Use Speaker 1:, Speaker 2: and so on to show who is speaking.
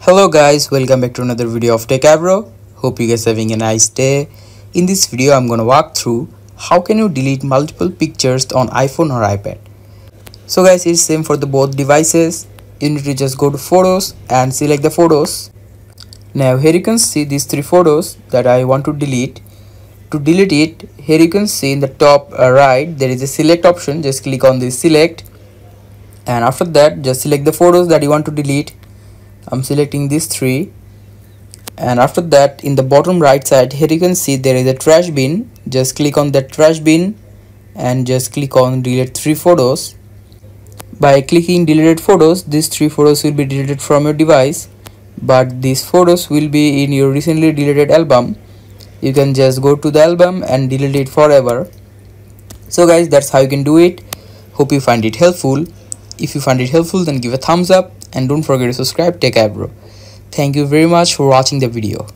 Speaker 1: Hello guys, welcome back to another video of TechAbro. Hope you guys are having a nice day. In this video I'm gonna walk through how can you delete multiple pictures on iPhone or iPad. So guys, it's same for the both devices. You need to just go to photos and select the photos. Now here you can see these three photos that I want to delete. To delete it, here you can see in the top right there is a select option. Just click on this select, and after that just select the photos that you want to delete. I'm selecting these three, and after that in the bottom right side here you can see there is a trash bin. Just click on that trash bin and just click on delete three photos. By clicking deleted photos, these three photos will be deleted from your device, but these photos will be in your recently deleted album. You can just go to the album and delete it forever. So guys, that's how you can do it. Hope you find it helpful. If you find it helpful, then give a thumbs up and don't forget to subscribe TechAbro. Thank you very much for watching the video.